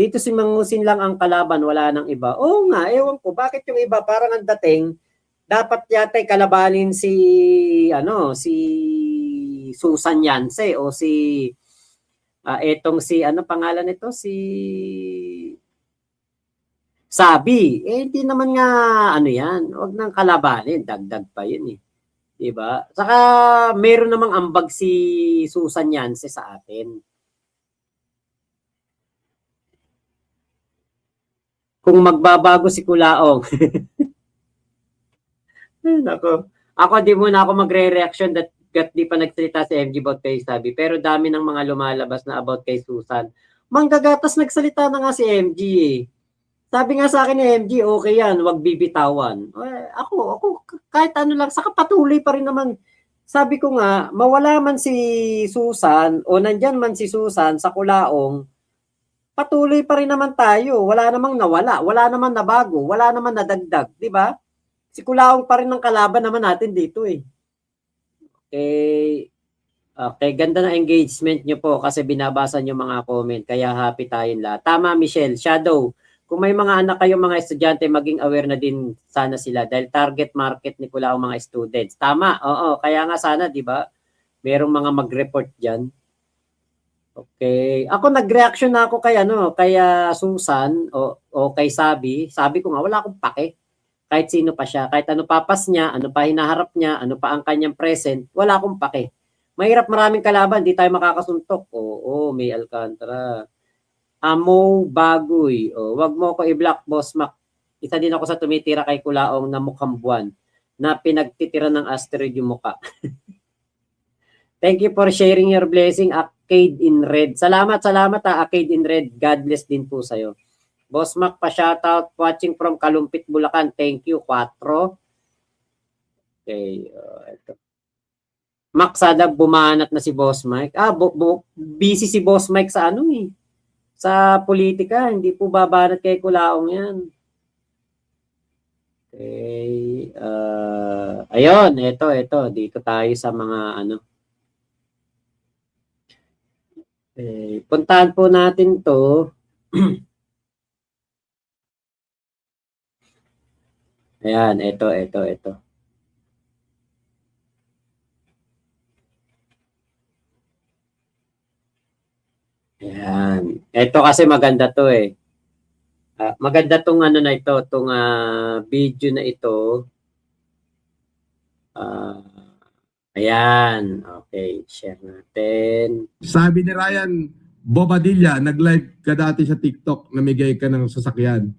Dito si Mangusin lang ang kalaban, wala nang iba. Oo nga, ewan ko, bakit yung iba parang ang dating, dapat yata kalabanin si, si Susan Yance o si, etong si, ano pangalan nito, si Sabi. Hindi naman nga, yan, wag nang kalabanin, dagdag pa yun eh. Diba? Saka meron namang ambag si Susan Yance sa atin. Kung magbabago si Kulaong. Nako. Ako di muna ako magre-reaction that di pa nagsalita si MG about kay Sabi. Pero dami ng mga lumalabas na about kay Susan. Manggagatas nagsalita na nga si MG eh. Sabi nga sa akin ni MG, okay yan, wag bibitawan. Ako, kahit ano lang, saka patuloy pa rin naman. Sabi ko nga, mawala man si Susan o nandyan man si Susan sa Kulaong, patuloy pa rin naman tayo. Wala namang nawala, wala namang nabago, wala namang nadagdag, di ba? Si Kulaong pa rin ng kalaban naman natin dito eh. Okay, ganda ng engagement nyo po kasi binabasa nyo mga comment, kaya happy tayong lahat. Tama, Michelle, Shadow. Kung may mga anak kayo mga estudyante, maging aware na din sana sila dahil target market ni Kulaong mga students. Tama, oo, kaya nga sana, di ba? Merong mga mag-report dyan. Okay. Ako nag-reaction na ako kay Susan o kay Sabi. Sabi ko nga wala akong pake. Kahit sino pa siya, kahit ano papas niya, ano pa hinaharap niya, ano pa ang kanyang present, wala akong pake. Mahirap maraming kalaban, di tayo makakasuntok. Oo, May Alcantara. Amo Bagoy. Wag mo ko i-block, Boss Mac. Isa din ako sa tumitira kay Kulaong na mukhang buwan na pinagtitira ng asteroid yung mukha. Thank you for sharing your blessing, Arcade in Red. Salamat Arcade in Red. God bless din po sa'yo. Boss Mac, pa-shoutout. Watching from Kalumpit, Bulacan. Thank you, 4. Okay. Ito. Mac, sada bumanat na si Boss Mike. Busy si Boss Mike sa sa politika. Hindi po babanat kay Kulaong yan. Okay. Ayun, ito. Dito tayo sa mga puntahan po natin to. Ayan, ito. Ayan. Ito kasi maganda to eh. Maganda tong na ito, tong video na ito. Ayan. Okay, share natin. Sabi ni Ryan Bobadilla, nag-live ka dati sa TikTok, namigay ka ng sasakyan.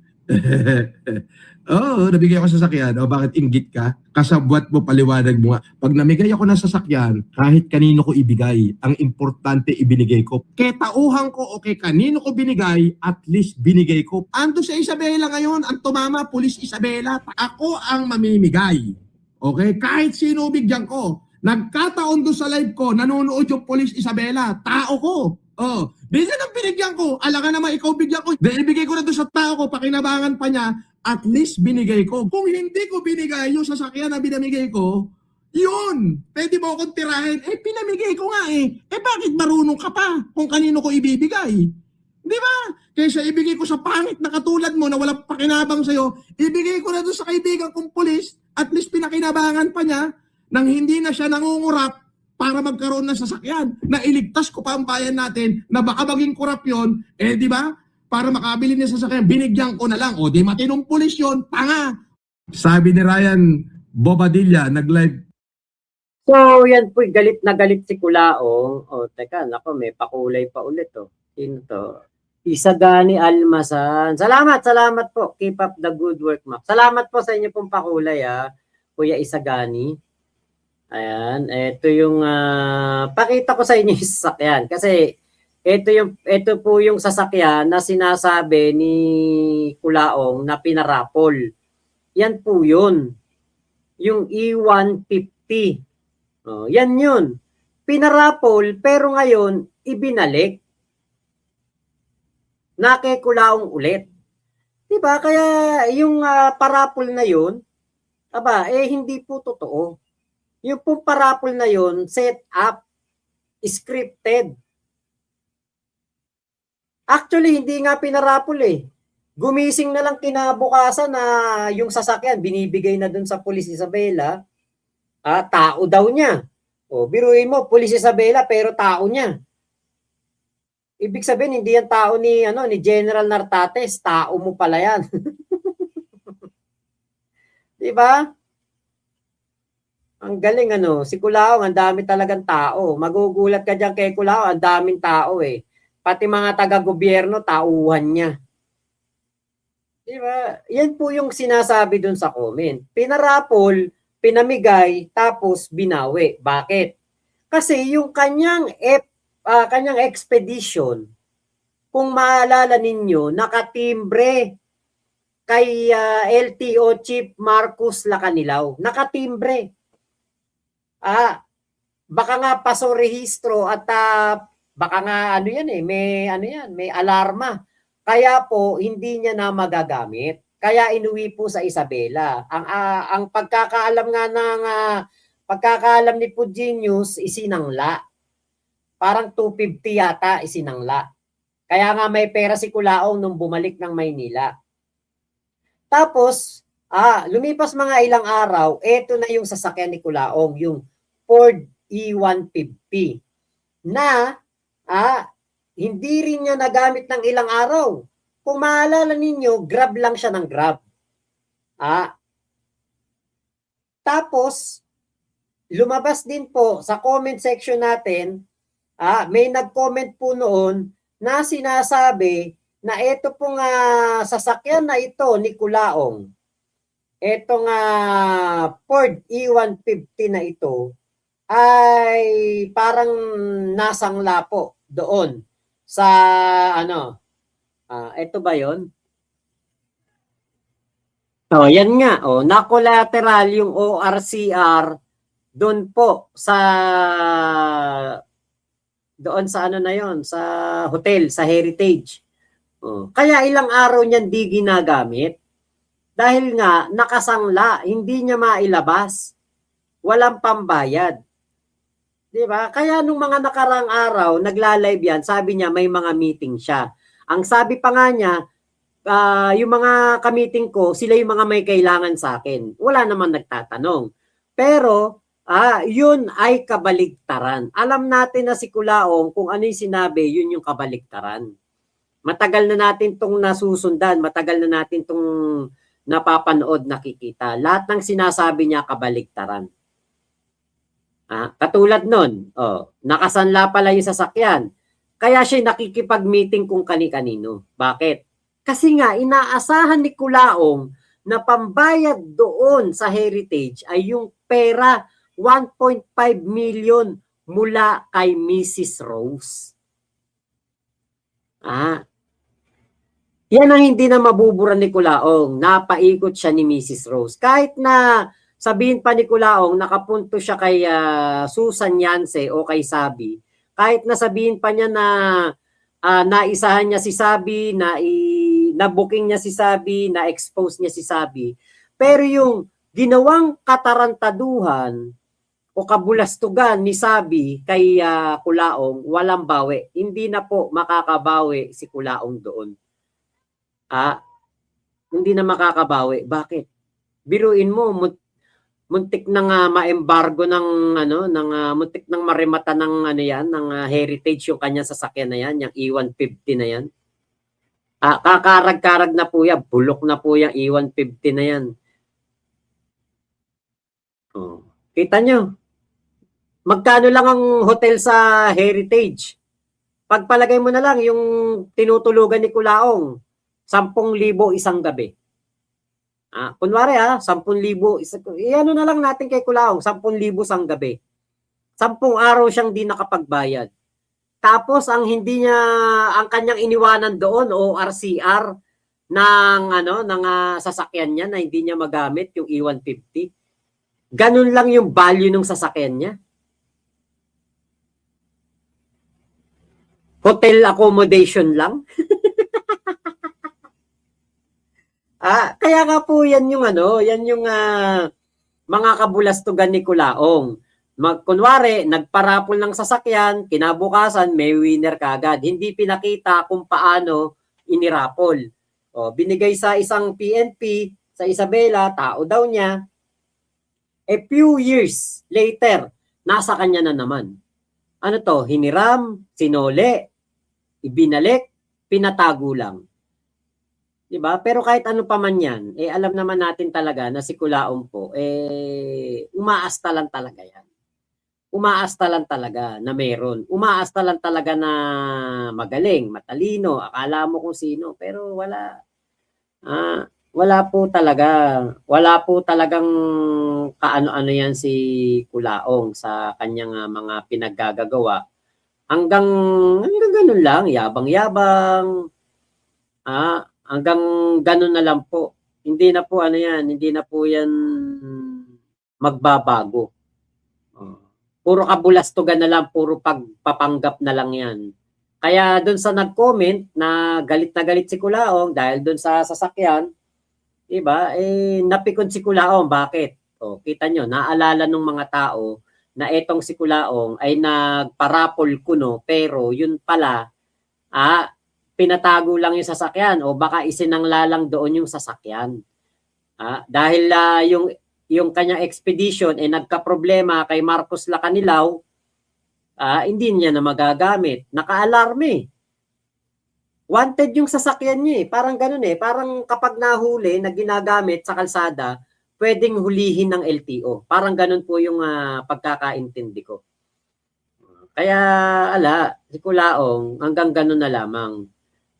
Oo, nabigay ako sa sasakyan. O bakit inggit ka? Kasabwat mo, paliwanag mo nga. Pag namigay ako ng sasakyan, kahit kanino ko ibigay, ang importante ibinigay ko. Kaya tauhan ko o kay kanino ko binigay, at least binigay ko. Ando sa Isabela ngayon, ang tumama, Pulis Isabela, ako ang mamimigay. Okay? Kahit sino bigyan ko. Nagkataon doon sa live ko, nanonood yung Police Isabela, tao ko. Bigyan ang binigyan ko, alaga naman ikaw bigyan ko. Dahil ibigay ko na doon sa tao ko, pakinabangan pa niya, at least binigay ko. Kung hindi ko binigay yung sasakyan na binamigay ko, yun, pwede mo akong tirahin. Pinamigay ko nga bakit marunong ka pa kung kanino ko ibibigay? Di ba? Kaysa ibigay ko sa pangit na katulad mo na walang pakinabang sa'yo, ibigay ko na doon sa kaibigan kong pulis, at least pinakinabangan pa niya, nang hindi na siya nangungurap para magkaroon ng sasakyan. Na iligtas ko pa ang bayan natin na baka maging kurap yun, di ba? Para makabili niya sasakyan, binigyan ko na lang. Di matinong pulis yun, tanga. Sabi ni Ryan Bobadilla, nag-live. So, yan po, galit na galit si Kulaong. Teka, nako, may pakulay pa ulit. Sino to? Isagani Almasan. Salamat po. Keep up the good work, Mac. Salamat po sa inyo pong pakulay, Kuya Isagani. Ayan, ito yung pakita ko sa inyo yung sasakyan kasi ito po yung sasakyan na sinasabi ni Kulaong na pinarapol. Yan po yun. Yung E150. Yan yun. Pinarapol pero ngayon ibinalik na kay Kulaong ulit. Diba? Kaya yung parapol na yun, hindi po totoo. Yung pong parapol na yun, set up, scripted. Actually, hindi nga pinarapol eh. Gumising na lang kinabukasan na yung sasakyan, binibigay na dun sa Police Isabela, tao daw niya. O, biruin mo, Police Isabela, pero tao niya. Ibig sabihin, hindi yan tao ni General Nartates, tao mo pala yan. Di ba? Ang galing si Kulaong, ang dami talagang tao. Magugulat ka dyan kay Kulaong, ang daming tao eh. Pati mga taga-gobyerno, tauhan niya. Di ba? Yan po yung sinasabi dun sa comment. Pinarapol, pinamigay, tapos binawi. Bakit? Kasi yung kanyang expedition, kung maalala ninyo, nakatimbre kay LTO Chief Marcus Lacanilaw. Nakatimbre. Baka nga paso rehistro at baka nga may alarma. Kaya po hindi niya na magagamit. Kaya inuwi po sa Isabela. Ang pagkakaalam ni Pugenius isinangla. Parang 250 yata isinangla. Kaya nga may pera si Kulaong nung bumalik ng Maynila. Tapos, lumipas mga ilang araw, eto na yung sasakyan ni Kulaong, yung Ford E150 na hindi rin niya nagamit ng ilang araw. Kung maalala ninyo, grab lang siya ng grab. Tapos, lumabas din po sa comment section natin, may nag-comment po noon na sinasabi na ito pong sasakyan na ito ni Kulaong, itong Ford E150 na ito, ay parang nasangla po doon sa ito ba yon? Yan nga, na-collateral yung ORCR doon po doon sa na yon, sa hotel, sa Heritage. Kaya ilang araw niyan di ginagamit dahil nga nakasangla, hindi niya mailabas. Walang pambayad. 'Di ba? Kaya nung mga nakarang araw, nagla-live yan, sabi niya may mga meeting siya. Ang sabi pa nga niya, yung mga ka-meeting ko, sila yung mga may kailangan sa akin. Wala naman nagtatanong. Pero, yun ay kabaligtaran. Alam natin na si Kulaong, kung ano yung sinabi, yun yung kabaligtaran. Matagal na natin tong nasusundan, matagal na natin tong napapanood, nakikita. Lahat ng sinasabi niya kabaligtaran. Katulad nun, nakasanla pala yung sasakyan. Kaya siya nakikipag-meeting kung kani-kanino. Bakit? Kasi nga, inaasahan ni Kulaong na pambayad doon sa Heritage ay yung pera 1.5 million mula kay Mrs. Rose. Yan ang hindi na mabubura ni Kulaong. Napaikot siya ni Mrs. Rose. Kahit na sabihin pa ni Kulaong, nakapunto siya kay Susan Yance o kay Sabi. Kahit na sabihin pa niya na naisahan niya si Sabi, na-booking niya si Sabi, na-expose niya si Sabi. Pero yung ginawang katarantaduhan o kabulastugan ni Sabi kay Kulaong, walang bawi. Hindi na po makakabawi si Kulaong doon. Hindi na makakabawi. Bakit? Biruin mo, muntik nang ma-embargo ng muntik nang marimata ng ng Heritage yung kanya sasakyan na yan, yung E150 na yan. Kakarag-karag na po yan, bulok na po yung E150 na yan. Kita nyo, magkano lang ang hotel sa Heritage? Pagpalagay mo na lang yung tinutulugan ni Kulaong, 10,000 isang gabi. Kunwari 10,000, iano na lang natin kay Kulaong, 10,000 isang gabi. 10 araw siyang di nakapagbayad. Tapos ang kanyang iniwanan doon o RCR ng sasakyan niya na hindi niya magamit yung E150. Ganun lang yung value ng sasakyan niya. Hotel accommodation lang. Kaya nga po yan yung mga kabulastugan ni Kulaong. Kunwari, nagparapol ng sasakyan, kinabukasan, may winner kagad. Hindi pinakita kung paano inirapol. O, binigay sa isang PNP, sa Isabela, tao daw niya. A few years later, nasa kanya na naman. Ano to? Hiniram, sinole, ibinalik, pinatago lang. Diba? Pero kahit ano pa man yan, alam naman natin talaga na si Kulaong po, umaasta lang talaga yan. Umaasta lang talaga na meron. Umaasta lang talaga na magaling, matalino, akala mo kung sino, pero wala. Wala po talaga. Wala po talagang kaano-ano yan si Kulaong sa kanyang mga pinaggagawa. Hanggang ganun lang, yabang-yabang. Hanggang ganun na lang po. Hindi na po ano yan, hindi na po yan magbabago. Puro kabulastugan na lang, puro pagpapanggap na lang yan. Kaya doon sa nag-comment na galit si Kulaong dahil doon sa sasakyan, diba? Napikon si Kulaong. Bakit? Kita nyo, naalala ng mga tao na etong si Kulaong ay nagparapol kuno, pero yun pala, pinatago lang yung sasakyan o baka isinangla lang doon yung sasakyan. Dahil yung kanyang expedition nagka-problema kay Marcos Lacanilaw, hindi niya na magagamit. Naka-alarme. Wanted yung sasakyan niya. Parang ganun Parang kapag nahuli na ginagamit sa kalsada, pwedeng hulihin ng LTO. Parang ganun po yung pagkakaintindi ko. Kaya, si Kulaong, hanggang ganun na lamang.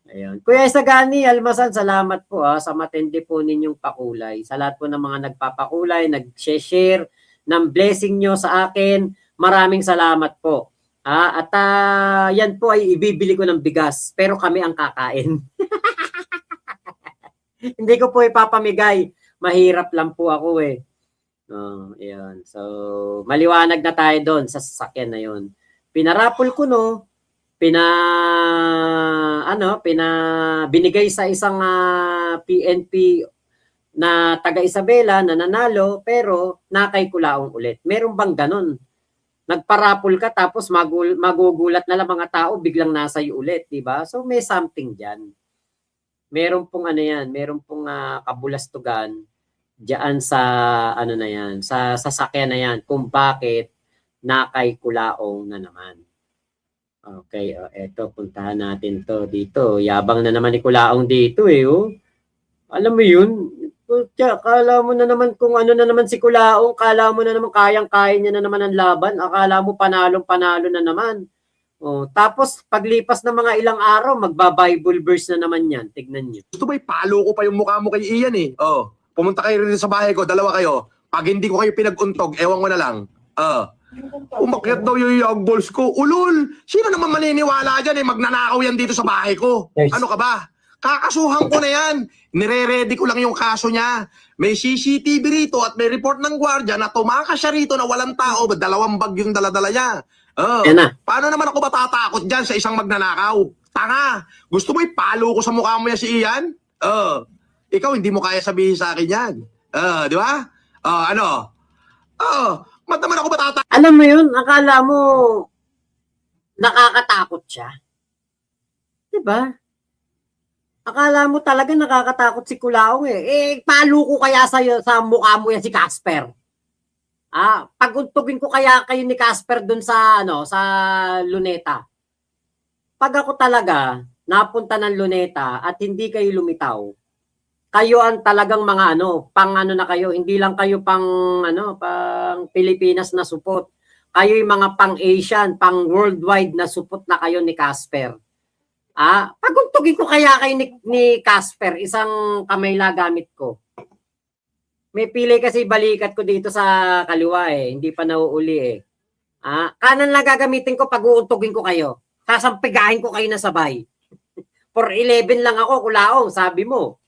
Ayun. Kuya Isagani, Almasan, salamat po sa matindi po ninyong pakulay. Sa lahat po ng mga nagpapakulay, nag-share ng blessing nyo sa akin, maraming salamat po. At yan po ay ibibili ko ng bigas, pero kami ang kakain. Hindi ko po ipapamigay. Mahirap lang po ako Ayan. So, maliwanag na tayo doon sa sasakyan na yun. Pinarapol ko binigay sa isang PNP na taga Isabela na nanalo pero nakay Kulaong ulit. Meron bang ganun? Nagparapol ka tapos magugulat na lang mga tao biglang nasa iyo ulit, di ba? So may something diyan. Meron pong meron pong kabulastugan diyan sa na yan, sa sasakyan na yan kung bakit nakay Kulaong na naman. Okay, eto, puntahan natin to dito. Yabang na naman ni Kulaong dito Alam mo yun? Kala mo na naman kung ano na naman si Kulaong, kala mo na naman kayang-kaya niya na naman ang laban, akala mo panalong-panalo na naman. Tapos paglipas ng mga ilang araw, magba-Bible verse na naman yan. Tignan niyo. Gusto mo ipalo ko pa yung mukha mo kay Ian pumunta kayo rin sa bahay ko, dalawa kayo. Pag hindi ko kayo pinag-untog, ewan ko na lang. Umakyat daw yung young balls ko. Ulol! Sino naman maniniwala dyan magnanakaw yan dito sa bahay ko? Yes. Ano ka ba? Kakasuhan ko na yan. Nire-ready ko lang yung kaso niya. May CCTV rito at may report ng gwardiya na tumakas siya rito na walang tao. 2 bag yung dala-dala niya. Paano naman ako matatakot dyan sa isang magnanakaw? Tanga! Gusto mo ipalo ko sa mukha mo yan si Ian? Ikaw hindi mo kaya sabihin sa akin yan. Di ba? Ba't naman ako matatakot? Alam mo yun, akala mo nakakatakot siya. Di ba? Akala mo talaga nakakatakot si Kulaong palo ko kaya sa mukha mo yan si Casper. Paguntugin ko kaya kayo ni Casper dun sa sa Luneta. Pag ako talaga napunta ng Luneta at hindi kayo lumitaw, kayo ang talagang mga pang na kayo, hindi lang kayo pang pang Pilipinas na supot. Kayo yung mga pang Asian, pang worldwide na supot na kayo ni Casper. Paguntugin ko kaya kayo ni Casper, isang kamay lang gamit ko. May pili kasi balikat ko dito sa kaliwa hindi pa nauuli kanan lang gagamitin ko pag uuntugin ko kayo. Sasampigahin ko kayo na sabay. For 11 lang ako, Kulaong, sabi mo.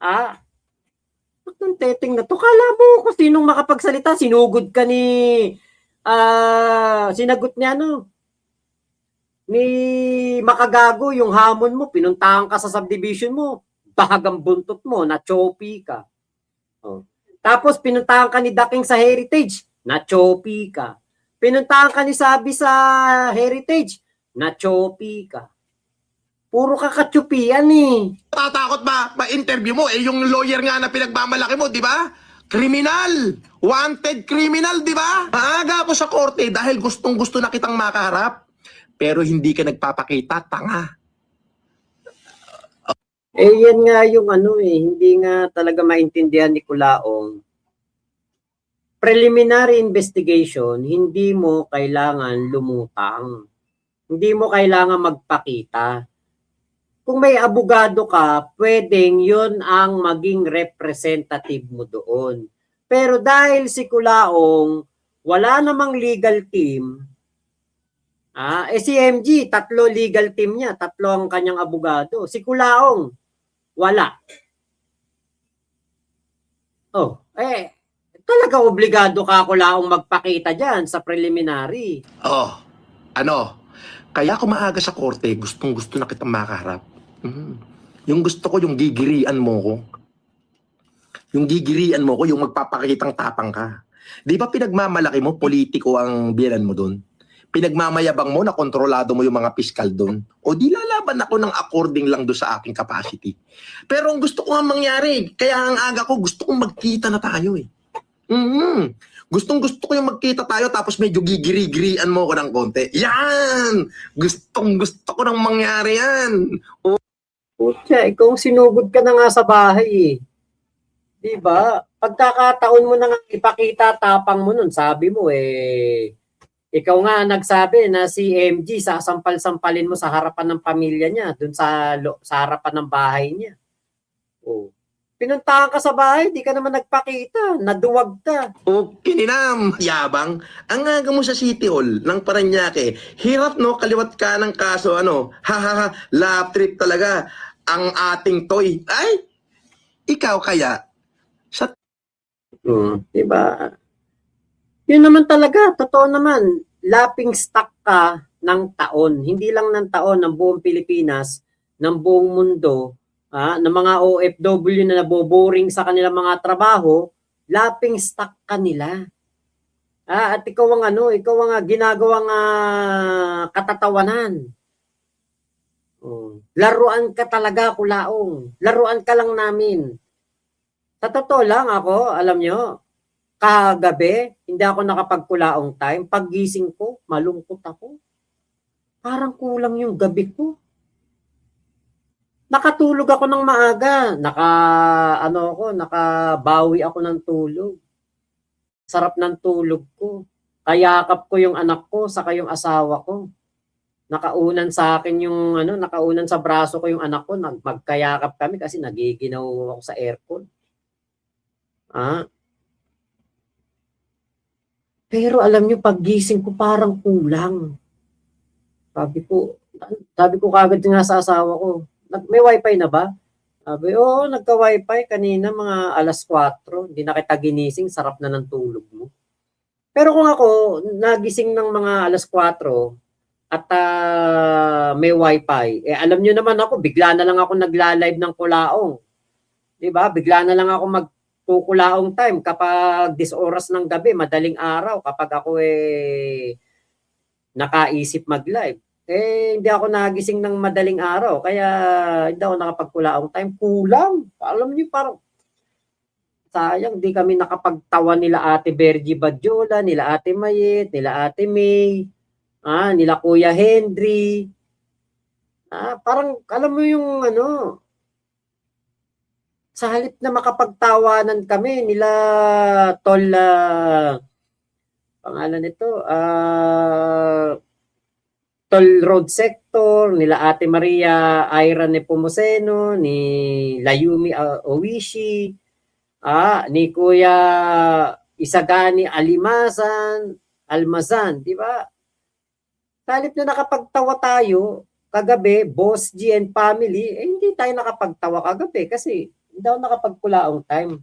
Ang teteng na to. Kala mo kung sinong makapagsalita. Sinugod ka ni sinagot niya ni Makagago yung hamon mo. Pinuntahan ka sa subdivision mo. Bahagang buntot mo. Na-choppy ka. Tapos pinuntahan ka ni Daking sa Heritage. na-choppy ka. Pinuntahan ka ni Sabi sa Heritage, na-choppy ka. Puro ka kachupian eh. Tatakot ba? Ma-interview mo, yung lawyer nga na pinagmamalaki mo, di ba? Kriminal! Wanted criminal, di ba? Maaga ako sa korte dahil gustong-gusto na kitang makaharap. Pero hindi ka nagpapakita, tanga. Yan nga yung hindi nga talaga maintindihan ni Kulaong. Preliminary investigation, hindi mo kailangan lumutang. Hindi mo kailangan magpakita. Kung may abogado ka, pwedeng yun ang maging representative mo doon. Pero dahil si Kulaong, wala namang legal team, si MG, 3 legal team niya, 3 ang kanyang abogado. Si Kulaong, wala. Talaga obligado ka Kulaong magpakita dyan sa preliminary. Kaya ako maaga sa korte, gustong-gusto na kitang makaharap. Yung gusto ko, yung gigirian mo ko. Yung gigirian mo ko, yung magpapakitang tapang ka. Di ba pinagmamalaki mo, politiko ang biyanan mo doon? Pinagmamayabang mo na kontrolado mo yung mga piskal doon? O di lalaban ako ng according lang doon sa aking capacity. Pero ang gusto ko nga mangyari, kaya ang aga ko, gusto kong magkita na tayo eh. Gustong-gusto ko yung magkita tayo tapos medyo gigiri-girian mo ko ng konti. Yan! Gustong-gusto ko nang mangyari yan. Putya, ikaw sinugod ka na nga sa bahay eh. Diba? Pagkakataon mo na nga ipakita tapang mo nun, sabi mo ikaw nga nagsabi na si MG sasampal-sampalin mo sa harapan ng pamilya niya, dun sa harapan ng bahay niya. Pinuntahan ka sa bahay, di ka naman nagpakita, naduwag ka. Kininam, yabang. Ang aga mo sa City Hall ng Paranaque, hirap no, kaliwat ka ng kaso, lap trip talaga ang ating toy. Ay, ikaw kaya, sa... Diba? Yun naman talaga, totoo naman, lapping stock ka ng taon, hindi lang ng taon, ng buong Pilipinas, ng buong mundo, ng mga OFW na naboboring sa kanilang mga trabaho, lapping stock ka nila. At ikaw ang ginagawang katatawanan. Laruan ka talaga, Kulaong. Laruan ka lang namin. Sa totoo lang ako, alam nyo, kagabi, hindi ako nakapagkulaong time. Paggising ko, malungkot ako. Parang kulang yung gabi ko. Nakatulog ako ng maaga. Nakabawi ako ng tulog. Sarap ng tulog ko. Kayakap ko yung anak ko, saka yung asawa ko. Nakaunan sa akin nakaunan sa braso ko yung anak ko. Magkayakap kami kasi nagiginaw ako sa aircon. Pero alam nyo, paggising ko parang kulang. Sabi ko kagad nga sa asawa ko, may wifi na ba? Sabi, nagka-wifi kanina mga 4:00. Hindi na kita ginising, sarap na ng tulog mo. Pero kung ako, nagising ng mga 4:00 at may wifi, alam nyo naman ako, bigla na lang ako nagla-live ng Kulaong. Diba? Bigla na lang ako magkukulaong time kapag 10 oras ng gabi, madaling araw, kapag ako nakaisip mag-live. Hindi ako nagising ng madaling araw, kaya hindi ako nakapagkulaong time. Kulang. Alam niyo, parang sayang, di kami nakapagtawa nila Ate Bergie Badjola, nila Ate Mayet, nila Ate May, nila Kuya Henry. Parang, alam mo yung sa halip na makapagtawanan kami, nila Tol, pangalan nito, Tol Road Sector, nila Ate Maria Ira Nepomuceno, ni Layumi Owishi, ni Kuya Isagani Almazan, di ba? Talip na nakapagtawa tayo kagabi, Boss G and family, hindi tayo nakapagtawa kagabi kasi hindi ako nakapagkulaong time.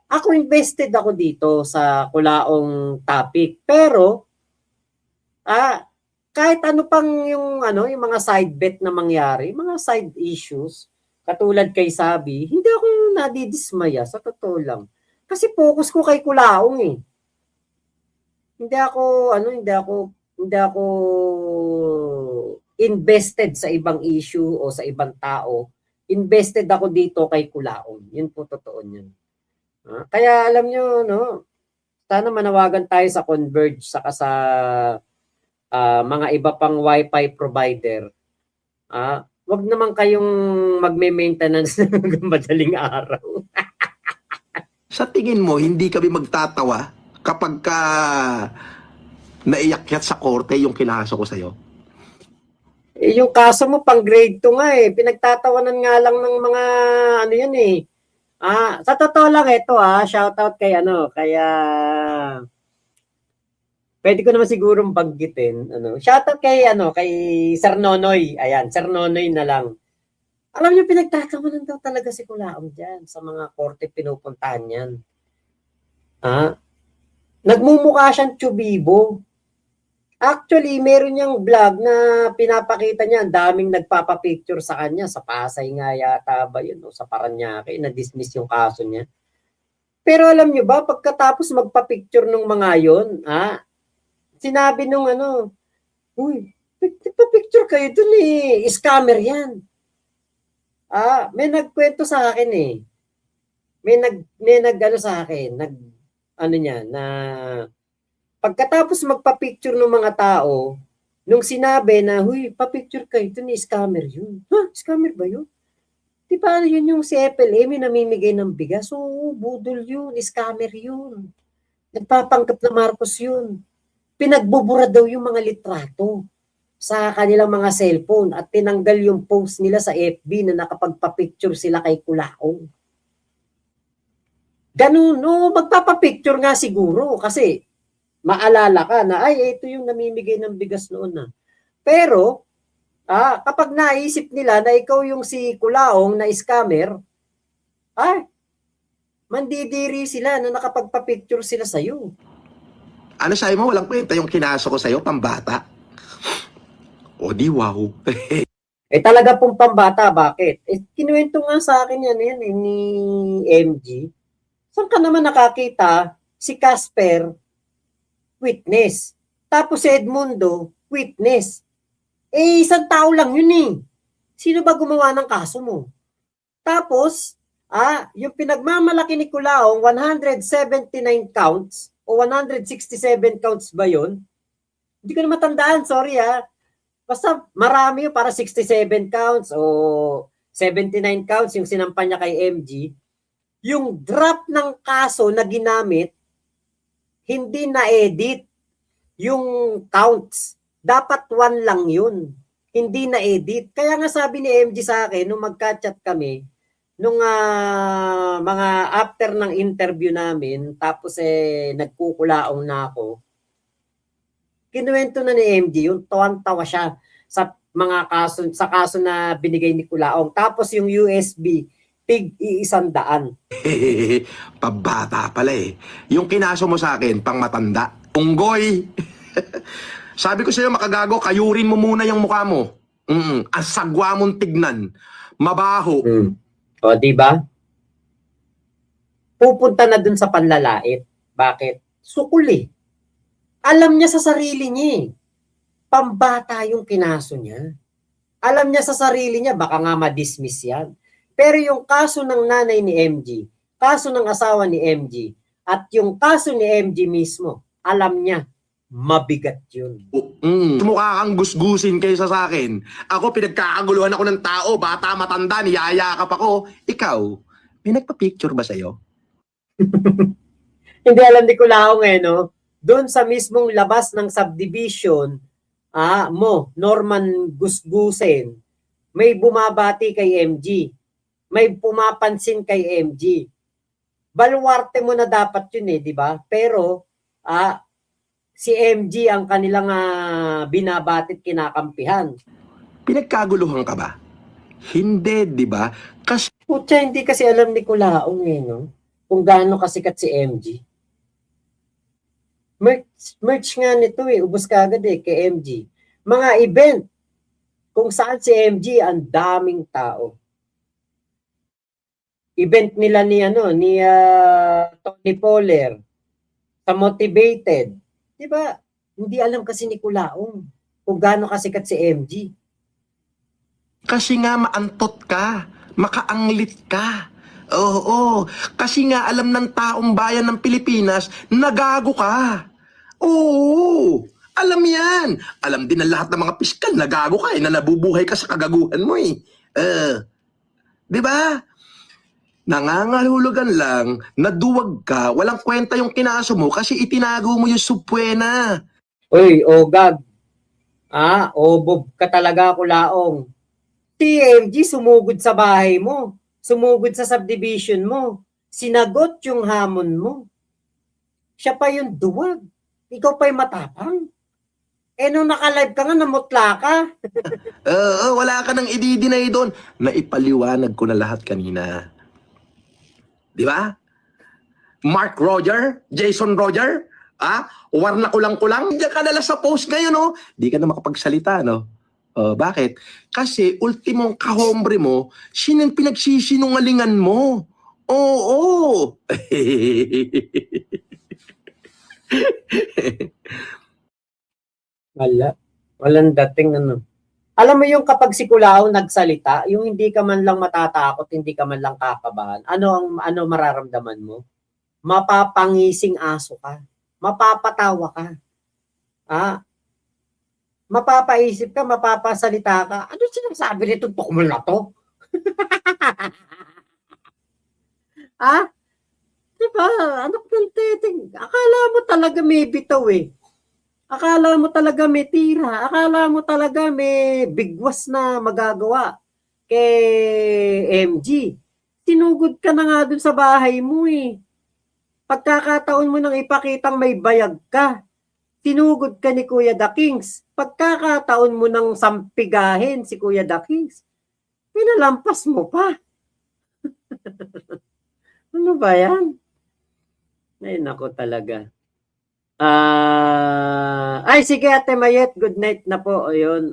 Ako invested ako dito sa kulaong topic, pero kahit ano pang yung mga side bet na mangyari, mga side issues, katulad kay Sabi, hindi ako nadidismaya, sa totoo lang. Kasi focus ko kay Kulaong hindi ako invested sa ibang issue o sa ibang tao. Invested ako dito kay Kulaon. Yun po totoo niyan. Kaya alam nyo, no, sana manawagan tayo sa Converge saka sa mga iba pang Wi-Fi provider. Wag naman kayong magme-maintenance ng madaling araw. Sa tingin mo, hindi kami magtatawa kapag ka naiyakyat sa korte yung kinaso ko sa'yo? Yung kaso mo pang grade 2 nga eh. Pinagtatawanan nga lang ng mga ano yun eh. Sa totoo lang ito shoutout kay kaya pwede ko naman sigurong banggitin. Shoutout kay Sir Nonoy. Ayan, Sir Nonoy na lang. Alam niyo, pinagtatawanan daw talaga si Kulaong dyan sa mga korte pinupuntahan niyan. Nagmumukha siyang tsubibo. Actually, meron niyang vlog na pinapakita niya, ang daming nagpapapicture sa kanya. Sa Pasay nga yata ba yun, o sa Paranaque, na-dismiss yung kaso niya. Pero alam niyo ba, pagkatapos magpapicture ng mga yon, sinabi nung uy, nagpapicture kayo dun eh, scammer yan. May nagkwento sa akin eh. May nag sa akin, na pagkatapos magpa-picture ng mga tao, nung sinabi na, huy, pa-picture kayo, ito ni scammer yun. Scammer ba yun? Di ba yun yung si FLM, namimigay ng bigas? Oo, budol yun, scammer yun. Nagpapanggap na Marcos yun. Pinagbubura daw yung mga litrato sa kanilang mga cellphone at tinanggal yung post nila sa FB na nakapagpa-picture sila kay Kulaong. Ganun, no, magpapapicture nga siguro kasi maalala ka na, ito yung namimigay ng bigas noon na. Pero, kapag naisip nila na ikaw yung si Kulaong na scammer, mandidiri sila na nakapagpa-picture sila sa'yo. Ano sabi mo, walang kwenta yung kinaso ko sa'yo, pambata? O di wow. Talaga pong pambata, bakit? Kinuwento nga sa akin yan ni MG. Saan ka naman nakakita si Casper, witness. Tapos si Edmundo, witness. Isang tao lang yun eh. Sino ba gumawa ng kaso mo? Tapos, yung pinagmamalaki ni Kulaong, 179 counts o 167 counts ba yun? Hindi ko na matandaan, sorry Basta marami yung para 67 counts o 79 counts yung sinampa niya kay MG. Yung draft ng kaso na ginamit, hindi na-edit yung counts. Dapat 1 lang yun. Hindi na-edit. Kaya nga sabi ni MG sa akin, nung magka-chat kami, nung mga after ng interview namin, tapos nagkukulaong na ako, kinuwento na ni MG, yung tawang-tawa siya sa mga kaso, sa kaso na binigay ni Kulaong. Tapos yung USB, tig 100. Pabata pala eh. Yung kinaso mo sa akin, pang matanda. Unggoy. Sabi ko sa'yo, makagago, kayurin mo muna yung mukha mo. Asagwa mong tignan. Mabaho. O, diba? Pupunta na dun sa panlalait. Bakit? Sukuli. Alam niya sa sarili niya pambata yung kinaso niya. Alam niya sa sarili niya, baka nga ma-dismiss yan. Pero yung kaso ng nanay ni MG, kaso ng asawa ni MG, at yung kaso ni MG mismo, alam niya, mabigat yun. Mukha kang gusgusin kaysa sa akin. Ako, pinagkakaguluhan ako ng tao, bata, matanda, niyayakap ako. Ikaw, may nagpa-picture ba sa'yo? Hindi alam ni Kulaong no? Doon sa mismong labas ng subdivision, Norman Gusgusen, may bumabati kay MG. May pumapansin kay MG. Baluarte mo na dapat yun di ba? Pero, si MG ang kanilang binabatit kinakampihan. Pinagkaguluhan ka ba? Hindi, di ba? Kasi Putya, hindi kasi alam ni Kulaong no? Kung gaano kasikat si MG. Merch nga nito ubos kagad kay MG. Mga event kung saan si MG ang daming tao. Event nila ni Tony Poller sa Motivated. Di ba? Hindi alam kasi ni Kulaong kung gaano kasikat si MG. Kasi nga maantot ka, makaanglit ka. Oo, kasi nga alam ng taong bayan ng Pilipinas na gago ka. Oo, alam yan. Alam din ng lahat ng mga piskal na gago ka na nabubuhay ka sa kagaguhan mo eh. Di ba? Nangangahulugan lang na duwag ka, walang kwenta yung kinaso mo kasi itinago mo yung subpwena. Uy, Ogag. Obob ka talaga, Kulaong. TMG sumugod sa bahay mo. Sumugod sa subdivision mo. Sinagot yung hamon mo. Siya pa yung duwag. Ikaw pa yung matapang. Nung naka-live ka nga, namutla ka. Wala ka nang i-deny doon. Naipaliwanag ko na lahat kanina. Di ba? Mark Roger, Jason Roger, warna kulang-kulang. Diyan ka nala sa post ngayon, no? Di ka na makapagsalita, no? Bakit? Kasi ultimong kahombre mo, pinagsisinungalingan mo. Oo. Walang dating ano. Alam mo yung kapag si Kulao nagsalita, yung hindi ka man lang matatakot, hindi ka man lang kakabahan, ano mararamdaman mo? Mapapangising aso ka. Mapapatawa ka. Mapapaisip ka, mapapasalita ka. Ano sinasabi nito tukmol na to? Diba? Anak ng teteng. Akala mo talaga may bitaw eh. Akala mo talaga may tira. Akala mo talaga may bigwas na magagawa kay MG. Tinugod ka na nga dun sa bahay mo eh. Pagkakataon mo nang ipakitang may bayag ka. Tinugod ka ni Kuya The Kings. Pagkakataon mo nang sampigahin si Kuya The Kings. Pinalampas mo pa. Ano ba yan? Ay, nako talaga. Ay, sige Ate Mayet, good night na po. Ayun,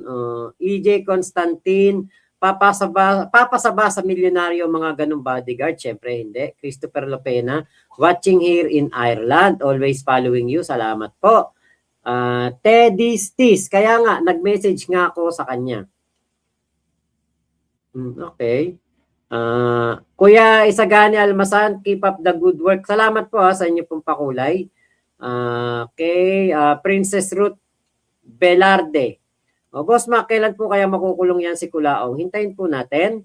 EJ Constantine, papasaba sa milyonaryo mga ganong bodyguard. Siyempre, hindi. Christopher Lopena, watching here in Ireland. Always following you. Salamat po. Teddy Stis, kaya nga, nag-message nga ako sa kanya. Okay. Kuya Isagani Almasan, keep up the good work. Salamat po sa inyo pong pakulay. Princess Ruth Velarde. Boss Mac, kailan po kaya makukulong yan si Kulaong? Hintayin po natin.